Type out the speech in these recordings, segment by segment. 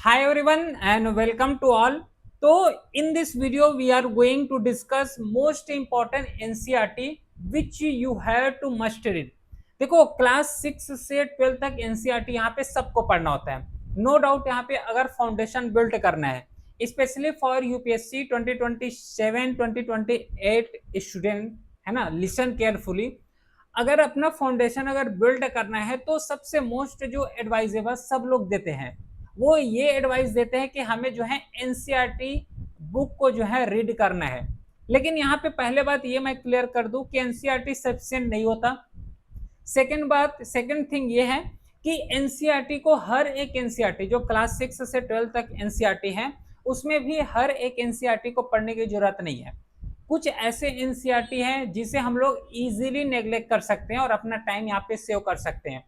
Hi everyone and welcome to all. So in this video we are going to discuss most important NCERT which you have to must read. देखो class 6 से 12 तक NCERT यहाँ पे सबको पढ़ना होता है, नो डाउट। यहाँ पे अगर फाउंडेशन बिल्ड करना है स्पेशली फॉर यूपीएससी 2027 2028 स्टूडेंट, है ना, लिसन केयरफुली। अगर अपना फाउंडेशन अगर बिल्ड करना है तो सबसे मोस्ट जो एडवाइजेबल सब लोग देते हैं वो ये एडवाइस देते हैं कि हमें जो है एनसीईआरटी बुक को जो है रीड करना है। लेकिन यहाँ पे पहले बात ये मैं क्लियर कर दूं कि एनसीईआरटी सफिशिएंट नहीं होता। सेकंड थिंग ये है कि एनसीईआरटी को हर एक एनसीईआरटी जो क्लास 6 से 12 तक एनसीईआरटी है उसमें भी हर एक एनसीईआरटी को पढ़ने की जरूरत नहीं है। कुछ ऐसे एनसीईआरटी हैं जिसे हम लोग इजीली नेग्लेक्ट कर सकते हैं और अपना टाइम यहाँ पे सेव कर सकते हैं,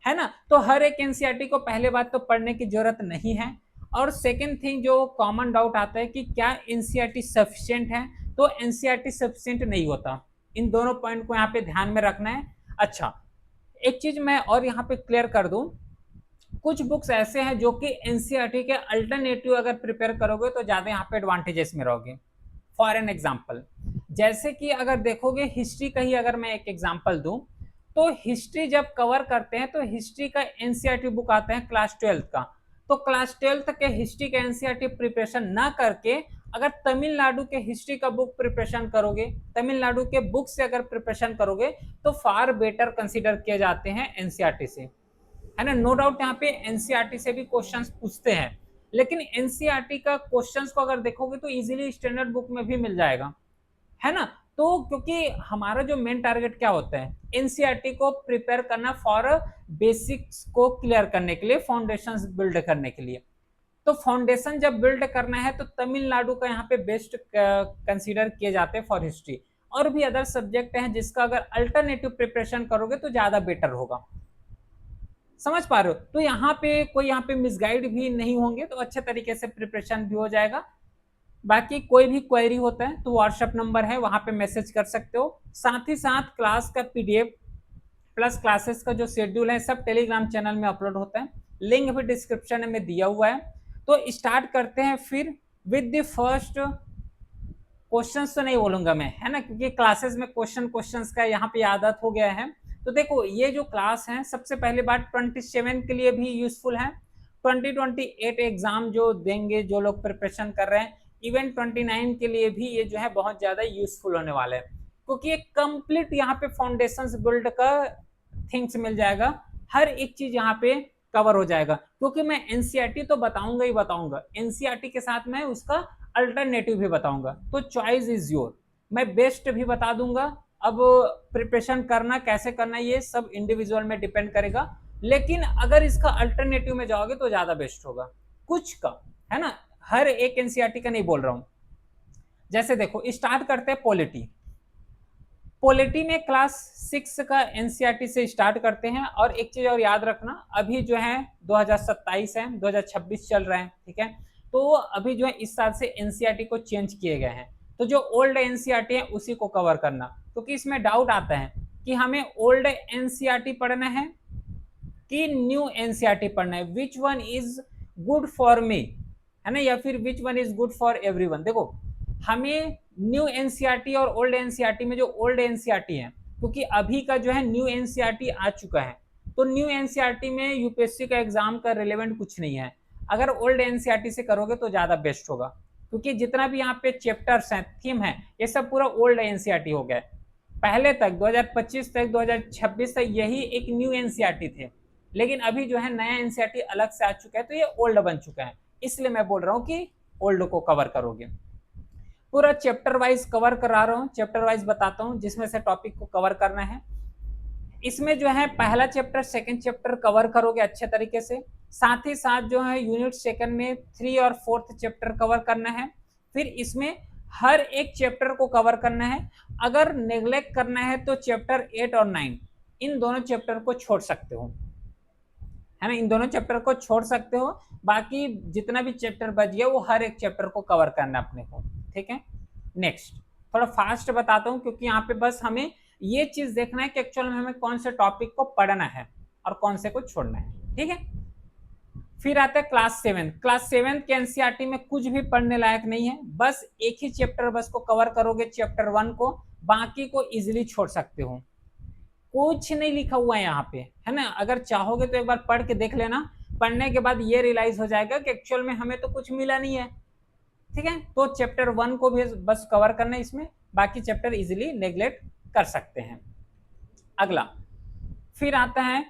है ना। तो हर एक एनसीईआरटी को पहले बात तो पढ़ने की जरूरत नहीं है। और सेकंड थिंग जो कॉमन डाउट आता है कि क्या एनसीईआरटी सफिशिएंट है, तो एनसीईआरटी सफिशिएंट नहीं होता। इन दोनों पॉइंट को यहाँ पे ध्यान में रखना है। अच्छा, एक चीज मैं और यहाँ पे क्लियर कर दूं, कुछ बुक्स ऐसे हैं जो कि एनसीईआरटी के अल्टरनेटिव अगर प्रिपेयर करोगे तो ज्यादा यहाँ पे एडवांटेजेस में रहोगे। फॉर एन एग्जाम्पल, जैसे कि अगर देखोगे हिस्ट्री का ही अगर मैं एक एग्जाम्पल दूं तो हिस्ट्री जब कवर करते हैं तो हिस्ट्री का एनसीईआरटी बुक आता है क्लास 12 का। तो क्लास 12 के हिस्ट्री का एनसीईआरटी प्रिपरेशन ना करके अगर तमिलनाडु के हिस्ट्री का बुक प्रिपरेशन करोगे, तमिलनाडु के बुक से अगर प्रिपरेशन करोगे तो फार बेटर कंसीडर किए जाते हैं एनसीईआरटी से, है ना। नो डाउट यहाँ पे एनसीईआरटी से भी क्वेश्चंस पूछते हैं, लेकिन एनसीईआरटी का क्वेश्चंस को अगर देखोगे तो इजीली स्टैंडर्ड बुक में भी मिल जाएगा, है ना। तो क्योंकि हमारा जो मेन टारगेट क्या होता है, एनसीईआरटी को प्रिपेयर करना फॉर बेसिक्स को क्लियर करने के लिए, फाउंडेशंस बिल्ड करने के लिए। तो फाउंडेशन जब बिल्ड करना है तो तमिलनाडु का यहाँ पे बेस्ट कंसीडर किए जाते हैं फॉर हिस्ट्री। और भी अदर सब्जेक्ट हैं जिसका अगर अल्टरनेटिव प्रिपरेशन करोगे तो ज्यादा बेटर होगा। समझ पा रहे हो? तो यहाँ पे कोई यहाँ पे मिसगाइड भी नहीं होंगे, तो अच्छे तरीके से प्रिपरेशन भी हो जाएगा। बाकी कोई भी क्वेरी होता है तो व्हाट्सएप नंबर है, वहां पे मैसेज कर सकते हो। साथ ही साथ क्लास का पीडीएफ प्लस क्लासेस का जो शेड्यूल है सब टेलीग्राम चैनल में अपलोड होता है, लिंक भी डिस्क्रिप्शन में दिया हुआ है। तो स्टार्ट करते हैं फिर विद द फर्स्ट क्वेश्चंस। तो नहीं बोलूंगा मैं, है ना, क्योंकि क्लासेस में क्वेश्चंस का यहाँ पे आदत हो गया है। तो देखो ये जो क्लास है सबसे पहले बात 27 के लिए भी यूजफुल है, 2028 एग्जाम जो देंगे जो लोग प्रिपरेशन कर रहे हैं, इवन 29 के लिए भी ये जो है बहुत ज्यादा यूजफुल होने वाला है, क्योंकि एक कंप्लीट यहाँ पे फाउंडेशंस बिल्ड का थिंग्स मिल जाएगा, हर एक चीज यहाँ पे कवर हो जाएगा। क्योंकि मैं एनसीईआरटी तो बताऊंगा ही बताऊंगा, एनसीईआरटी के साथ मैं उसका अल्टरनेटिव भी बताऊंगा, तो चॉइस इज योर। मैं बेस्ट भी बता दूंगा। अब प्रिपरेशन करना कैसे करना ये सब इंडिविजुअल में डिपेंड करेगा, लेकिन अगर इसका अल्टरनेटिव में जाओगे तो ज्यादा बेस्ट होगा कुछ का, है ना। हर एक एनसीईआरटी का नहीं बोल रहा हूं। जैसे देखो स्टार्ट करते हैं पॉलिटी। पॉलिटी में क्लास 6 का एनसीईआरटी से स्टार्ट करते हैं। और एक चीज और याद रखना, अभी जो है 2027 है, 2026 चल रहा है, ठीक है। तो अभी जो है इस साल से एनसीईआरटी को चेंज किए गए हैं, तो जो ओल्ड एनसीईआरटी है उसी को कवर करना। क्योंकि इसमें डाउट आता है कि हमें ओल्ड एनसीईआरटी पढ़ना है कि न्यू एनसीईआरटी पढ़ना है, which one is good for me, है ना, या फिर which one is good for everyone. देखो हमें न्यू एनसीईआरटी और ओल्ड एनसीईआरटी में जो ओल्ड एनसीईआरटी है, क्योंकि अभी का जो है न्यू एनसीईआरटी आ चुका है, तो न्यू एनसीईआरटी में यूपीएससी का एग्जाम का रिलेवेंट कुछ नहीं है। अगर ओल्ड एनसीईआरटी से करोगे तो ज्यादा बेस्ट होगा, क्योंकि जितना भी यहाँ पे चैप्टर्स हैं, थीम है, ये सब पूरा ओल्ड एनसीईआरटी हो गया। पहले तक 2025 तक 2026 तक यही एक न्यू एनसीईआरटी थे, लेकिन अभी जो है नया एनसीईआरटी अलग से आ चुका है, तो ये ओल्ड बन चुका है। इसलिए मैं बोल रहा हूँ कि ओल्ड को कवर करोगे। पूरा चैप्टर वाइज कवर करा रहा हूँ, चैप्टर वाइज बताता हूँ जिसमें से टॉपिक को कवर करना है। इसमें जो है पहला चैप्टर सेकंड चैप्टर कवर करोगे अच्छे तरीके से। साथ ही साथ जो है यूनिट सेकंड में 3 और 4th चैप्टर कवर करना है। फिर इसमें हर एक चैप्टर को कवर करना है। अगर नेग्लेक्ट करना है तो चैप्टर 8 और 9 इन दोनों चैप्टर को छोड़ सकते हो, है ना, इन दोनों चैप्टर को छोड़ सकते हो। बाकी जितना भी चैप्टर बच गया वो हर एक चैप्टर को कवर करना अपने को, ठीक है। नेक्स्ट थोड़ा फास्ट बताता हूँ, क्योंकि यहाँ पे बस हमें ये चीज देखना है कि एक्चुअल में हमें कौन से टॉपिक को पढ़ना है और कौन से को छोड़ना है, ठीक है। फिर आता है क्लास 7। क्लास 7 के एनसीईआरटी में कुछ भी पढ़ने लायक नहीं है, बस एक ही चैप्टर बस को कवर करोगे, चैप्टर 1 को, बाकी को इजीली छोड़ सकते हो। कुछ नहीं लिखा हुआ है यहाँ पे, है ना। अगर चाहोगे तो एक बार पढ़ के देख लेना, पढ़ने के बाद ये रियलाइज हो जाएगा कि एक्चुअल में हमें तो कुछ मिला नहीं है। ठीक है, तो चैप्टर 1 को भी बस कवर करना है इसमें, बाकी चैप्टर इजीली नेग्लेक्ट कर सकते हैं। अगला फिर आता है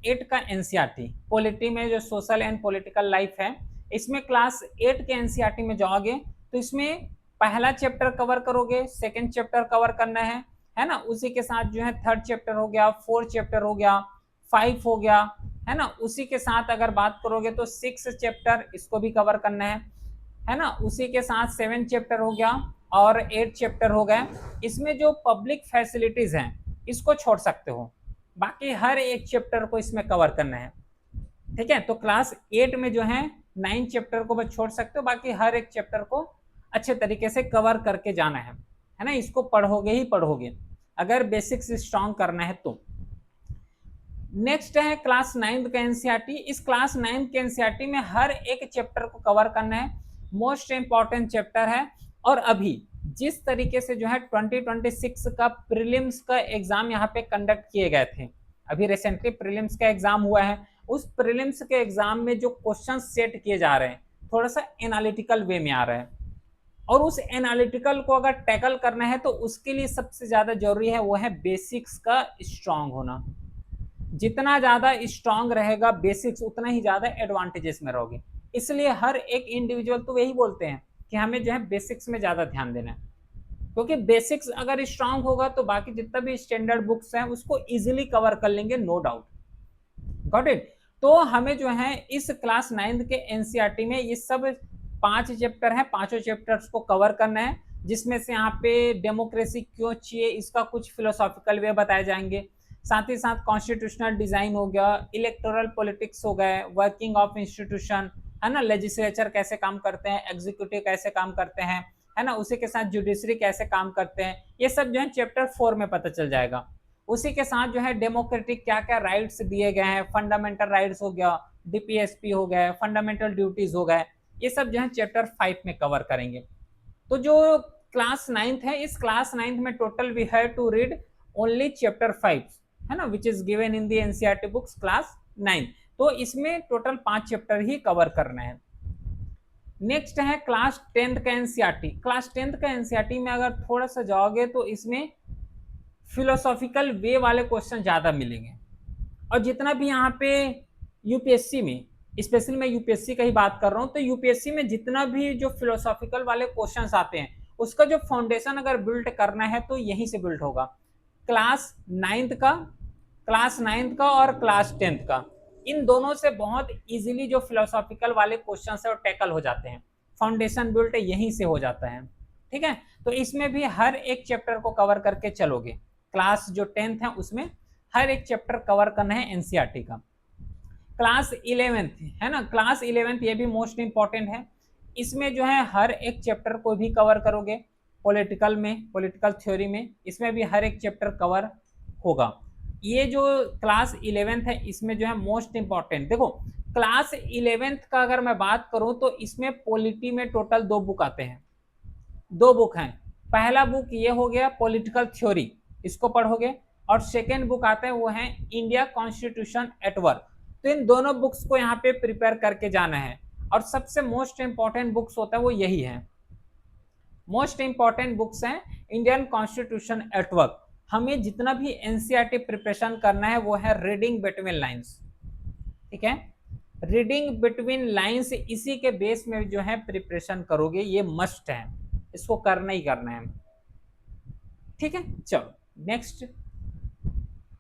8 का एनसीईआरटी, पॉलिटी में जो सोशल एंड पॉलिटिकल लाइफ है, इसमें क्लास 8 के एनसीईआरटी में जाओगे तो इसमें पहला चैप्टर कवर करोगे, सेकंड चैप्टर कवर करना है ना। उसी के साथ जो है थर्ड चैप्टर हो गया, फोर्थ चैप्टर हो गया, 5 हो गया, है ना। उसी के साथ अगर बात करोगे तो 6 चैप्टर इसको भी कवर करना है ना। उसी के साथ 7 चैप्टर हो गया और 8 चैप्टर हो गए। इसमें जो पब्लिक फैसिलिटीज हैं इसको छोड़ सकते हो, बाकी हर एक चैप्टर को इसमें कवर करना है। ठीक है, तो क्लास 8 में जो है 9 चैप्टर को बस छोड़ सकते हो, बाकी हर एक चैप्टर को अच्छे तरीके से कवर करके जाना है ना। इसको पढ़ोगे ही पढ़ोगे अगर बेसिक्स स्ट्रॉन्ग करना है तो। नेक्स्ट है क्लास 9 का एनसीईआरटी। इस क्लास 9 के एनसीईआरटी में हर एक चैप्टर को कवर करना है, मोस्ट इंपॉर्टेंट चैप्टर है। और अभी जिस तरीके से जो है 2026 का प्रीलिम्स का एग्जाम यहाँ पे कंडक्ट किए गए थे, अभी रिसेंटली प्रीलिम्स का एग्जाम हुआ है, उस प्रीलिम्स के एग्जाम में जो क्वेश्चन सेट किए जा रहे हैं थोड़ा सा एनालिटिकल वे में आ रहा है, और उस एनालिटिकल को अगर टैकल करना है तो उसके लिए सबसे ज्यादा जरूरी है वो है बेसिक्स का स्ट्रांग होना। जितना ज्यादा स्ट्रांग रहेगा बेसिक्स, उतना ही ज्यादा एडवांटेजेस में रहोगे। इसलिए हर एक इंडिविजुअल तो यही बोलते हैं कि हमें जो है बेसिक्स में ज्यादा ध्यान देना है, क्योंकि बेसिक्स अगर स्ट्रांग होगा तो बाकी जितना भी स्टैंडर्ड बुक्स हैं उसको इजीली कवर कर लेंगे, नो डाउट। Got it. तो हमें जो है इस क्लास 9 के एनसीईआरटी में ये सब 5 चैप्टर है, पांचों चैप्टर्स को कवर करना है, जिसमें से यहाँ पे डेमोक्रेसी क्यों चाहिए इसका कुछ फिलोसॉफिकल वे बताए जाएंगे, साथ ही साथ कॉन्स्टिट्यूशनल डिजाइन हो गया, इलेक्टोरल पॉलिटिक्स हो गए, वर्किंग ऑफ इंस्टीट्यूशन, है ना, लेजिस्लेचर कैसे काम करते हैं, एग्जीक्यूटिव कैसे काम करते हैं, है ना, उसी के साथ जुडिशरी कैसे काम करते हैं, ये सब जो है चैप्टर 4 में पता चल जाएगा। उसी के साथ जो है डेमोक्रेटिक क्या क्या राइट्स दिए गए हैं, फंडामेंटल राइट्स हो गया, डीपीएसपी हो गए, फंडामेंटल ड्यूटीज हो गए, ये सब जो है चैप्टर 5 में कवर करेंगे। तो जो क्लास 9 है, इस क्लास 9 में total we have to read only chapter 5, है ना, which is given in the NCERT books class 9। तो इसमें टोटल 5 चैप्टर ही कवर करना है। नेक्स्ट है क्लास 10 का एनसीईआरटी। क्लास 10 का एनसीईआरटी में अगर थोड़ा सा जाओगे तो इसमें फिलोसॉफिकल वे वाले क्वेश्चन ज्यादा मिलेंगे, और जितना भी यहाँ पे यूपीएससी में, स्पेशली मैं यूपीएससी का ही बात कर रहा हूँ, तो यूपीएससी में जितना भी जो फिलोसॉफिकल वाले क्वेश्चंस आते हैं उसका जो फाउंडेशन अगर बिल्ड करना है तो यहीं से बिल्ड होगा। क्लास 9 का और क्लास 10 का, इन दोनों से बहुत इजीली जो फिलोसॉफिकल वाले क्वेश्चंस है वो टैकल हो जाते हैं, फाउंडेशन बिल्ड यहीं से हो जाता है। ठीक है, तो इसमें भी हर एक चैप्टर को कवर करके चलोगे। क्लास जो 10th है उसमें हर एक चैप्टर कवर करना है एनसीईआरटी का। क्लास 11th है ना, क्लास 11th ये भी मोस्ट इंपॉर्टेंट है। इसमें जो है हर एक चैप्टर को भी कवर करोगे, पॉलिटिकल में, पॉलिटिकल थ्योरी में, इसमें भी हर एक चैप्टर कवर होगा। ये जो क्लास 11th है इसमें जो है मोस्ट इंपॉर्टेंट, देखो क्लास 11th का अगर मैं बात करूं तो इसमें पॉलिटी में टोटल 2 बुक आते हैं, 2 बुक हैं। पहला बुक ये हो गया पॉलिटिकल थ्योरी, इसको पढ़ोगे, और सेकेंड बुक आता है वो है इंडिया कॉन्स्टिट्यूशन एट वर्क। तो इन दोनों बुक्स को यहाँ पे प्रिपेयर करके जाना है, और सबसे मोस्ट इंपॉर्टेंट बुक्स होता है वो यही है, मोस्ट इंपॉर्टेंट बुक्स हैं इंडियन कॉन्स्टिट्यूशन एट वर्क। हमें जितना भी एनसीईआरटी प्रिपरेशन करना है वो है रीडिंग बिटवीन लाइंस। ठीक है, रीडिंग बिटवीन लाइंस, इसी के बेस में जो है प्रिपरेशन करोगे, ये मस्ट है, इसको करना ही करना है। ठीक है, चलो नेक्स्ट,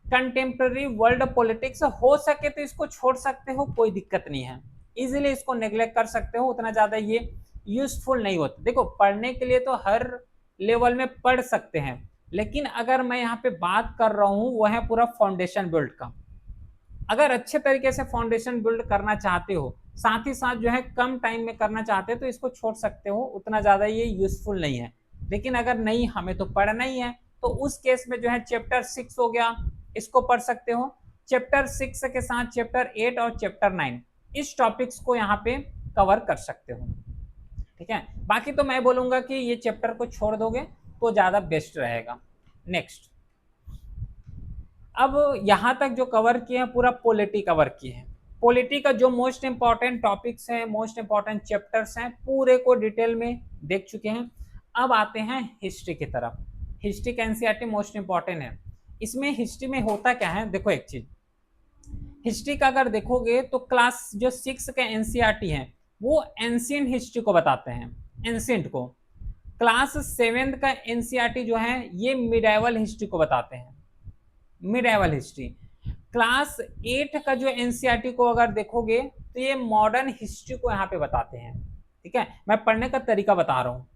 कंटेम्प्रेरी वर्ल्ड पॉलिटिक्स। हो सके तो इसको छोड़ सकते हो, कोई दिक्कत नहीं है, इजीली इसको नेग्लेक्ट कर सकते हो, उतना ज्यादा ये यूजफुल नहीं होता। देखो पढ़ने के लिए तो हर लेवल में पढ़ सकते हैं, लेकिन अगर मैं यहाँ पे बात कर रहा हूँ वो है पूरा फाउंडेशन बिल्ड का। अगर अच्छे तरीके से फाउंडेशन बिल्ड करना चाहते हो, साथ ही साथ जो है कम टाइम में करना चाहते हो, तो इसको छोड़ सकते हो, उतना ज्यादा ये यूजफुल नहीं है। लेकिन अगर नहीं हमें तो पढ़ना ही है, तो उस केस में जो है चैप्टर 6 हो गया, इसको पढ़ सकते हो। चैप्टर 6 के साथ चैप्टर 8 और चैप्टर 9, इस टॉपिक्स को यहाँ पे कवर कर सकते हो। ठीक है, बाकी तो मैं बोलूंगा कि ये चैप्टर को छोड़ दोगे तो ज्यादा बेस्ट रहेगा। नेक्स्ट, अब यहां तक जो कवर किए हैं पूरा पॉलिटी कवर किए हैं। पॉलिटी का जो मोस्ट इंपॉर्टेंट टॉपिक्स हैं, मोस्ट इंपॉर्टेंट चैप्टर्स हैं, पूरे को डिटेल में देख चुके हैं। अब आते हैं हिस्ट्री की तरफ। हिस्ट्री का एनसीईआरटी मोस्ट इंपॉर्टेंट है। इसमें हिस्ट्री में होता क्या है, देखो एक चीज, हिस्ट्री का अगर देखोगे तो क्लास जो 6 का एनसीईआरटी है वो एंशिएंट हिस्ट्री को बताते हैं, एंशिएंट को। क्लास 7 का एनसीईआरटी जो है ये मिडाइवल हिस्ट्री को बताते हैं, मिडाइवल हिस्ट्री। क्लास 8 का जो एनसीईआरटी को अगर देखोगे तो ये मॉडर्न हिस्ट्री को यहाँ पे बताते हैं। ठीक है, मैं पढ़ने का तरीका बता रहा हूँ।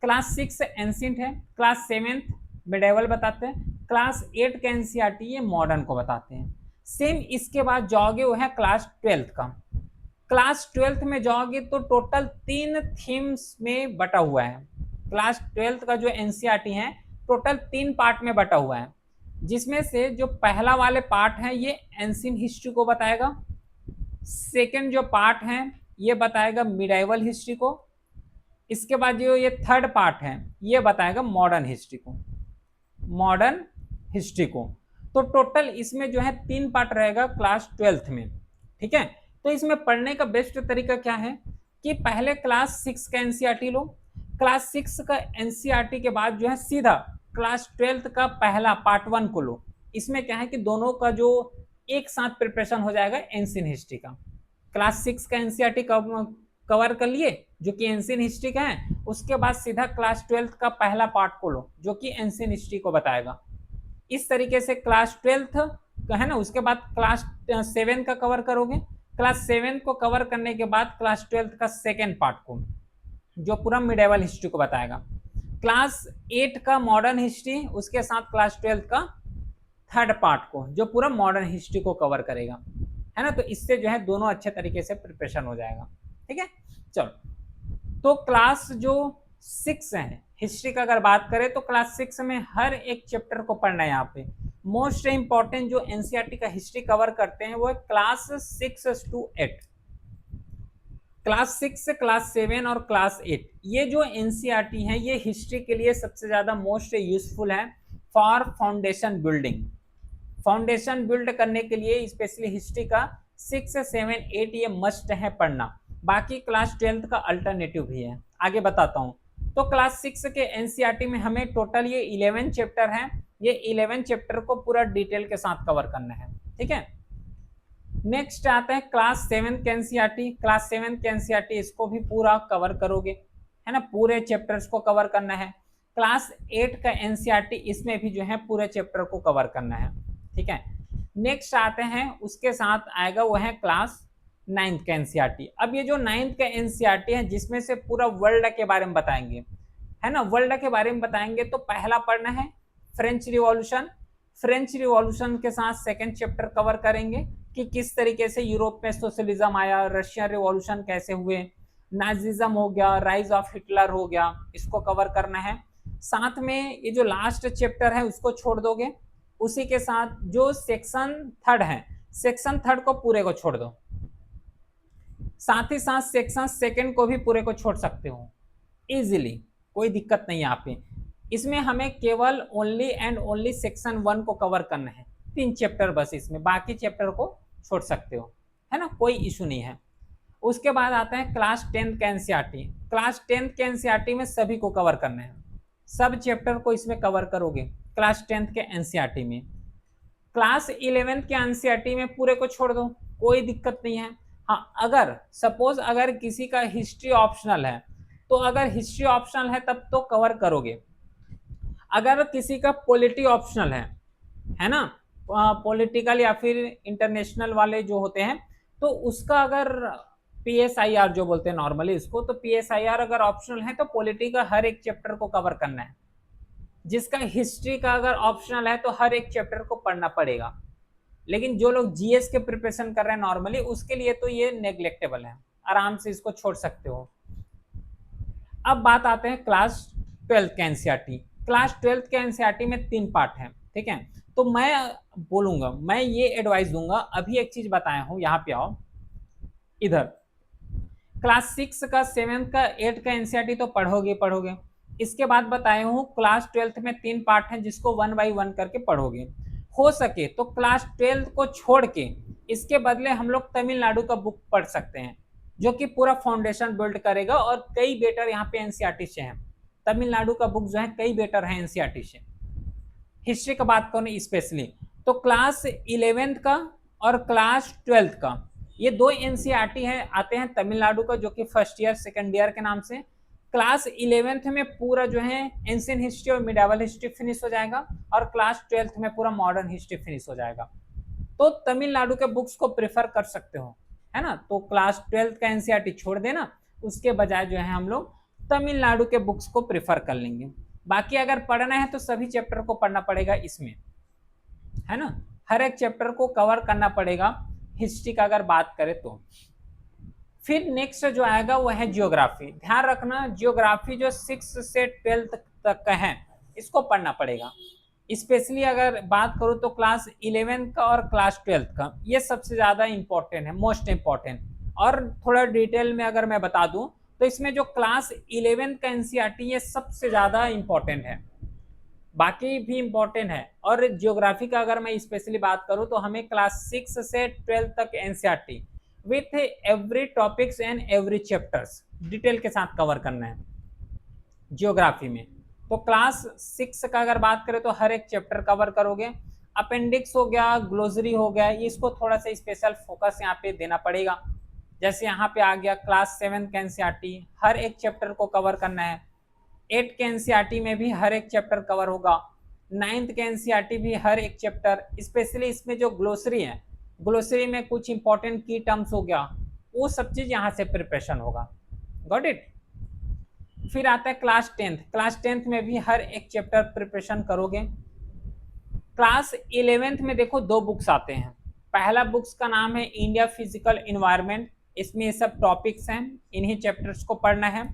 क्लास 6 एंशिएंट है, क्लास 7 मिडाइवल बताते हैं, क्लास 8 का एनसीईआरटी ये मॉडर्न को बताते हैं। सेम इसके बाद जाओगे वो है क्लास 12 का। क्लास 12 में जाओगे तो टोटल 3 थीम्स में बटा हुआ है। क्लास 12 का जो एनसीईआरटी है टोटल 3 पार्ट में बटा हुआ है, जिसमें से जो पहला वाले पार्ट है ये एंशिएंट हिस्ट्री को बताएगा, सेकंड जो पार्ट है ये बताएगा मिडाइवल हिस्ट्री को, इसके बाद जो ये थर्ड पार्ट है ये बताएगा मॉडर्न हिस्ट्री को, मॉडर्न हिस्ट्री को। तो टोटल इसमें जो है 3 पार्ट रहेगा क्लास 12 में। ठीक है, तो इसमें पढ़ने का बेस्ट तरीका क्या है कि पहले क्लास 6 का एनसीईआरटी लो, क्लास 6 का एनसीईआरटी के बाद जो है सीधा क्लास 12 का पहला पार्ट 1 को लो। इसमें क्या है कि दोनों का जो एक साथ प्रिपरेशन हो जाएगा एंशिएंट हिस्ट्री का। क्लास 6 का एनसीईआरटी कवर कर लिए जो कि एंशिएंट हिस्ट्री का है, उसके बाद सीधा क्लास 12 का पहला पार्ट को लो जो कि एंशिएंट हिस्ट्री को बताएगा। इस तरीके से क्लास 12 का है ना, उसके बाद क्लास 7 का कवर करोगे, क्लास 7 को कवर करने के बाद क्लास 12 का सेकेंड पार्ट को जो पूरा मिडाइवल हिस्ट्री को बताएगा, क्लास 8 का मॉडर्न हिस्ट्री, उसके साथ क्लास 12 का थर्ड पार्ट को जो पूरा मॉडर्न हिस्ट्री को कवर करेगा, है ना। तो इससे जो है दोनों अच्छे तरीके से प्रिपरेशन हो जाएगा। ठीक है, चलो, तो क्लास जो 6 है हिस्ट्री का अगर बात करें तो क्लास 6 में हर एक चैप्टर को पढ़ना है। यहाँ पे मोस्ट इंपॉर्टेंट जो एनसीईआरटी का हिस्ट्री कवर करते हैं वो है क्लास 6 to 8, क्लास 6, क्लास 7 और क्लास 8। ये जो एनसीईआरटी है ये हिस्ट्री के लिए सबसे ज्यादा मोस्ट यूजफुल है for foundation building. Foundation build करने के लिए स्पेशली हिस्ट्री का 6, 7, 8 ये मस्ट है पढ़ना। बाकी क्लास 12 का अल्टरनेटिव भी है, आगे बताता हूँ। तो क्लास 6 के एनसीईआरटी में हमें टोटल ये 11 चैप्टर हैं, ये 11 चैप्टर को पूरा डिटेल के साथ कवर करना है। ठीक है, नेक्स्ट आता है क्लास 7 के एनसीईआरटी। क्लास 7 के एनसीईआरटी इसको भी पूरा कवर करोगे, है ना, पूरे चैप्टर्स को कवर करना है। क्लास 8 का एनसीईआरटी इसमें भी जो है पूरे चैप्टर को कवर करना है। ठीक है, नेक्स्ट आते हैं उसके साथ आएगा वो है क्लास 9th का एनसीईआरटी। अब ये जो 9th का एनसीईआरटी है जिसमें से पूरा वर्ल्ड के बारे में बताएंगे, है ना, वर्ल्ड के बारे में बताएंगे। तो पहला पढ़ना है फ्रेंच रिवॉल्यूशन, फ्रेंच रिवॉल्यूशन के साथ सेकंड चैप्टर कवर करेंगे कि किस तरीके से यूरोप में सोशलिज्म आया, रशियन रिवॉल्यूशन कैसे हुए, नाजिज्म हो गया, राइज ऑफ हिटलर हो गया, इसको कवर करना है। साथ में ये जो लास्ट चैप्टर है उसको छोड़ दोगे, उसी के साथ जो सेक्शन 3 है, सेक्शन 3 को पूरे को छोड़ दो, साथ ही साथ सेक्शन 2 को भी पूरे को छोड़ सकते हो इजीली, कोई दिक्कत नहीं है यहाँ पे। इसमें हमें केवल ओनली एंड ओनली सेक्शन 1 को कवर करना है, 3 चैप्टर बस, इसमें बाकी चैप्टर को छोड़ सकते हो, है ना, कोई इशू नहीं है। उसके बाद आता है क्लास 10 का एनसीईआरटी। क्लास 10 के एनसीईआरटी में सभी को कवर करना है, सब चैप्टर को इसमें कवर करोगे क्लास 10 के एनसीईआरटी में। क्लास 11 के एनसीईआरटी में पूरे को छोड़ दो, कोई दिक्कत नहीं है। हाँ, अगर सपोज अगर किसी का हिस्ट्री ऑप्शनल है तो अगर हिस्ट्री ऑप्शनल है तब तो कवर करोगे। अगर किसी का पॉलिटी ऑप्शनल है ना, पॉलिटिकल या फिर इंटरनेशनल वाले जो होते हैं, तो उसका अगर पीएसआईआर जो बोलते हैं नॉर्मली इसको, तो पीएसआईआर अगर ऑप्शनल है तो पॉलिटी का हर एक चैप्टर को कवर करना है। जिसका हिस्ट्री का अगर ऑप्शनल है तो हर एक चैप्टर को पढ़ना पड़ेगा। लेकिन जो लोग जीएस के प्रिपरेशन कर रहे हैं नॉर्मली, उसके लिए तो ये नेग्लेक्टेबल है, आराम से इसको छोड़ सकते हो। अब बात आते हैं क्लास 12 के एनसीईआरटी। क्लास 12 के एनसीईआरटी में 3 पार्ट हैं। ठीक है, तो मैं बोलूंगा, मैं ये एडवाइस दूंगा, अभी एक चीज बताया हूं, यहाँ पे आओ, इधर क्लास 6 का 7 का 8 का एनसीईआरटी तो पढ़ोगे। इसके बाद बताया हूँ क्लास 12 में 3 पार्ट हैं जिसको 1 बाई 1 करके पढ़ोगे। हो सके तो क्लास 12 को छोड़ के इसके बदले हम लोग तमिलनाडु का बुक पढ़ सकते हैं, जो कि पूरा फाउंडेशन बिल्ड करेगा और कई बेटर यहाँ पे एनसीईआरटी से हैं। तमिलनाडु का बुक जो है कई बेटर है एनसीईआरटी से। हिस्ट्री का बात करूँ स्पेशली तो क्लास 11 का और क्लास 12 का ये 2 एनसीईआरटी है आते हैं तमिलनाडु का, जो कि फर्स्ट ईयर सेकंड ईयर के नाम से। क्लास 11th में पूरा जो है एंशिएंट हिस्ट्री और मिडावल हिस्ट्री फिनिश हो जाएगा और क्लास 12th में पूरा मॉडर्न हिस्ट्री फिनिश हो जाएगा। तो तमिलनाडु के बुक्स को प्रेफर कर सकते हो, है ना। तो क्लास 12th का एनसीईआरटी छोड़ देना, उसके बजाय जो है हम लोग तमिलनाडु के बुक्स को प्रेफर कर लेंगे। बाकी अगर पढ़ना है तो सभी चैप्टर को पढ़ना पड़ेगा इसमें, है ना, हर एक चैप्टर को कवर करना पड़ेगा हिस्ट्री का अगर बात करें तो। फिर नेक्स्ट जो आएगा वो है जियोग्राफी। ध्यान रखना जियोग्राफी जो 6 से 12 तक का है इसको पढ़ना पड़ेगा। स्पेशली अगर बात करूँ तो क्लास 11 का और क्लास 12 का ये सबसे ज़्यादा इंपॉर्टेंट है, मोस्ट इंपॉर्टेंट। और थोड़ा डिटेल में अगर मैं बता दूं तो इसमें जो क्लास 11 का एनसीईआरटी ये सबसे ज़्यादा इंपॉर्टेंट है, बाकी भी इंपॉर्टेंट है। और जियोग्राफी का अगर मैं स्पेशली बात करूं तो हमें क्लास 6 से 12 तक NCERT with every topics and every chapters detail के साथ कवर करना है जियोग्राफी में। तो क्लास 6 का अगर बात करें तो हर एक चैप्टर कवर करोगे। अपेंडिक्स हो गया, ग्लोसरी हो गया, ये इसको थोड़ा सा स्पेशल फोकस यहाँ पे देना पड़ेगा। जैसे यहाँ पे आ गया क्लास 7 का एनसीईआरटी, हर एक चैप्टर को कवर करना है। 8 के एनसीईआरटी में भी हर एक चैप्टर कवर होगा। 9th के एनसीईआरटी भी हर एक चैप्टर, स्पेशली इसमें जो ग्लोसरी है, ग्लोसरी में कुछ इंपॉर्टेंट की टर्म्स हो गया, वो सब चीज यहाँ से प्रिपरेशन होगा। Got it. फिर आता है क्लास 10th। क्लास 10th में भी हर एक चैप्टर प्रिपरेशन करोगे। क्लास 11th में देखो 2 बुक्स आते हैं। पहला बुक्स का नाम है इंडिया फिजिकल इन्वायरमेंट, इसमें ये सब टॉपिक्स हैं, इन्हीं चैप्टर्स को पढ़ना है।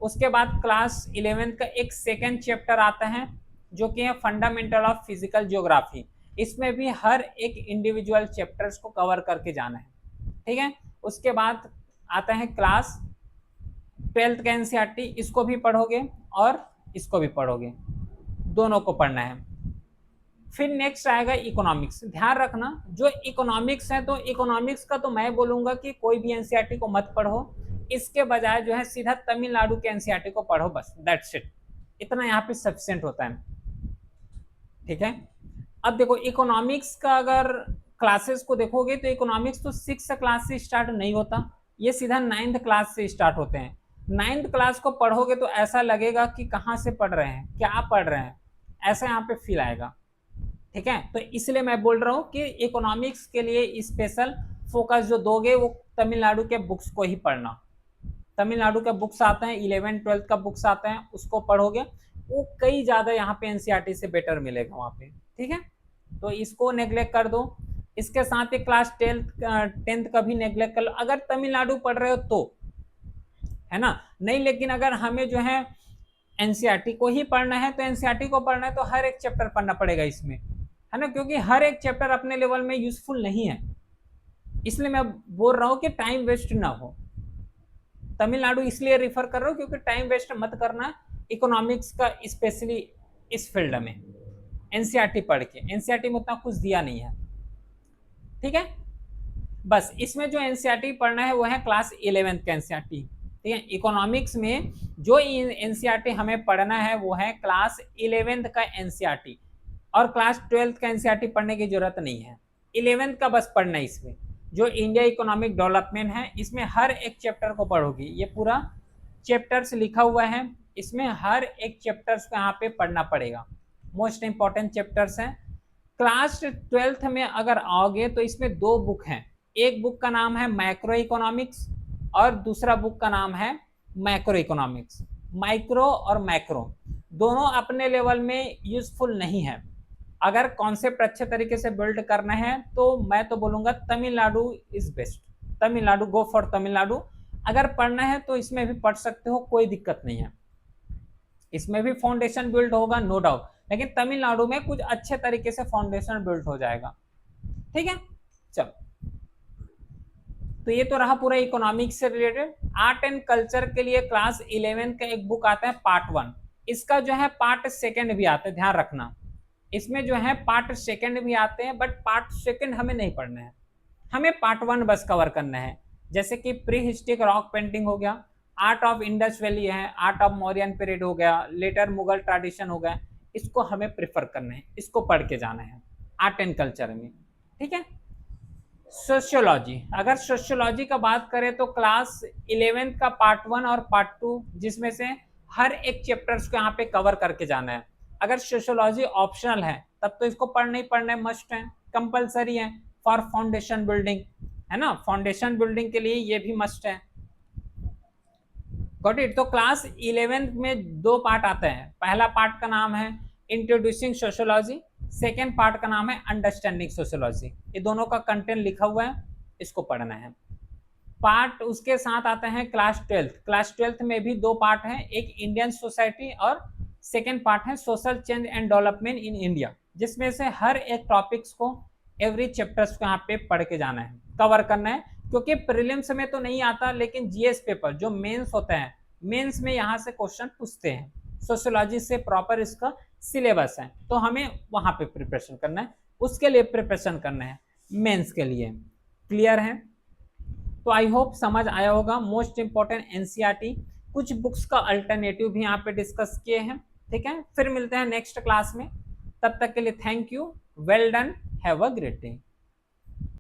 उसके बाद क्लास 11 का एक सेकेंड चैप्टर आता है जो कि है फंडामेंटल ऑफ फिजिकल ज्योग्राफी। इसमें भी हर एक इंडिविजुअल चैप्टर्स को कवर करके जाना है, ठीक है। उसके बाद आता है क्लास 12th का एनसीईआरटी, इसको भी पढ़ोगे और इसको भी पढ़ोगे, दोनों को पढ़ना है। फिर नेक्स्ट आएगा इकोनॉमिक्स। ध्यान रखना जो इकोनॉमिक्स है तो इकोनॉमिक्स का तो मैं बोलूंगा कि कोई भी एनसीईआरटी को मत पढ़ो, इसके बजाय जो है सीधा तमिलनाडु के एनसीईआरटी को पढ़ो, बस दैट्स इट। इतना यहाँ पे सफिशिएंट होता है, ठीक है। अब देखो इकोनॉमिक्स का अगर क्लासेस को देखोगे तो इकोनॉमिक्स तो 6 क्लास से स्टार्ट नहीं होता, ये सीधा 9th क्लास से स्टार्ट होते हैं। 9th क्लास को पढ़ोगे तो ऐसा लगेगा कि कहाँ से पढ़ रहे हैं, क्या पढ़ रहे हैं, ऐसा यहाँ पे फील आएगा, ठीक है। तो इसलिए मैं बोल रहा हूँ कि इकोनॉमिक्स के लिए स्पेशल फोकस जो दोगे वो तमिलनाडु के बुक्स को ही पढ़ना। तमिलनाडु के बुक्स आते हैं, 11-12 का बुक्स आते हैं, उसको पढ़ोगे, वो कई ज़्यादा यहाँ पे एनसीईआरटी से बेटर मिलेगा वहाँ पे, ठीक है। तो इसको नेग्लेक्ट कर दो। इसके साथ ही क्लास 10th का भी नेग्लेक्ट कर लो अगर तमिलनाडु पढ़ रहे हो तो, है ना। नहीं, लेकिन अगर हमें जो है एनसीईआरटी को ही पढ़ना है तो एनसीईआरटी को पढ़ना है तो हर एक चैप्टर पढ़ना पड़ेगा इसमें, है ना, क्योंकि हर एक चैप्टर अपने लेवल में यूजफुल नहीं है। इसलिए मैं बोल रहा हूँ कि टाइम वेस्ट ना हो। तमिलनाडु इसलिए रिफर कर रहा हूँ क्योंकि टाइम वेस्ट मत करना इकोनॉमिक्स का, स्पेशली इस फील्ड में एनसीईआरटी पढ़ के। एनसीईआरटी में उतना कुछ दिया नहीं है, ठीक है। बस इसमें जो एनसीईआरटी पढ़ना है वो है क्लास 11th का एनसीईआरटी, ठीक है। इकोनॉमिक्स में जो एनसीईआरटी हमें पढ़ना है वो है क्लास 11th का एनसीईआरटी, और क्लास 12th का एनसीईआरटी पढ़ने की जरूरत नहीं है। 11th का बस पढ़ना है। इसमें जो इंडिया इकोनॉमिक डेवलपमेंट है इसमें हर एक चैप्टर को पढ़ोगी, ये पूरा चैप्टर्स लिखा हुआ है, इसमें हर एक चैप्टर्स को यहाँ पे पढ़ना पड़ेगा, मोस्ट इंपॉर्टेंट चैप्टर्स हैं। क्लास 12th में अगर आओगे तो इसमें 2 बुक हैं, एक बुक का नाम है मैक्रो इकोनॉमिक्स और दूसरा बुक का नाम है मैक्रो इकोनॉमिक्स। माइक्रो और मैक्रो दोनों अपने लेवल में यूजफुल नहीं है। अगर कॉन्सेप्ट अच्छे तरीके से बिल्ड करना है तो मैं तो बोलूँगा Tamil Nadu is best. Tamil Nadu, go for Tamil Nadu. अगर पढ़ना है तो इसमें भी पढ़ सकते हो, कोई दिक्कत नहीं है, इसमें भी फाउंडेशन बिल्ड होगा नो डाउट, लेकिन तमिलनाडु में कुछ अच्छे तरीके से फाउंडेशन बिल्ड हो जाएगा, ठीक है। चलो तो ये तो रहा पूरा इकोनॉमिक्स से रिलेटेड। आर्ट एंड कल्चर के लिए क्लास 11 का एक बुक आता है पार्ट 1, इसका जो है पार्ट 2 भी आता है, ध्यान रखना। इसमें जो है पार्ट 2 भी आते हैं, बट पार्ट 2 हमें नहीं पढ़ना है, हमें पार्ट 1 बस कवर करना है। जैसे कि प्री हिस्ट्रिक रॉक पेंटिंग हो गया, आर्ट ऑफ इंडस वैली है, आर्ट ऑफ मौर्यन पीरियड हो गया, लेटर मुगल ट्रेडिशन हो गया, इसको हमें प्रेफर करना है, इसको पढ़ के जाना है आर्ट एंड कल्चर में, ठीक है। सोशियोलॉजी, अगर सोशियोलॉजी का बात करें तो क्लास 11 का पार्ट 1 और पार्ट 2, जिसमें से हर एक चैप्टर्स को यहाँ पे कवर करके जाना है। अगर सोशियोलॉजी ऑप्शनल है तब तो इसको पढ़ना ही पढ़ना है, मस्ट है, कंपलसरी है फॉर फाउंडेशन बिल्डिंग, है ना, फाउंडेशन बिल्डिंग के लिए ये भी मस्ट है। Got it. तो क्लास 11 में 2 पार्ट आते हैं, पहला पार्ट का नाम है इंट्रोड्यूसिंग सोशियोलॉजी, सेकेंड पार्ट का नाम है अंडरस्टैंडिंग सोशियोलॉजी। ये दोनों का कंटेंट लिखा हुआ है, इसको पढ़ना है। पार्ट उसके साथ आते हैं क्लास 12। क्लास 12 में भी 2 पार्ट हैं, एक इंडियन सोसाइटी और सेकेंड पार्ट है social change and development in India, जिसमें से हर एक टॉपिक्स को एवरी चैप्टर्स को यहाँ पे पढ़ के जाना है, कवर करना है। क्योंकि प्रीलिम्स में तो नहीं आता, लेकिन जीएस पेपर जो मेंस होता है, मेंस में यहाँ से क्वेश्चन पूछते हैं, सोशियोलॉजी से प्रॉपर इसका सिलेबस है, तो हमें वहाँ पे प्रिपरेशन करना है, उसके लिए प्रिपरेशन करना है मेंस के लिए। क्लियर है? तो आई होप समझ आया होगा। मोस्ट इंपॉर्टेंट एनसीईआरटी, कुछ बुक्स का अल्टरनेटिव भी यहाँ पे डिस्कस किए हैं, ठीक है। फिर मिलते हैं नेक्स्ट क्लास में, तब तक के लिए thank you, well done, have a great day.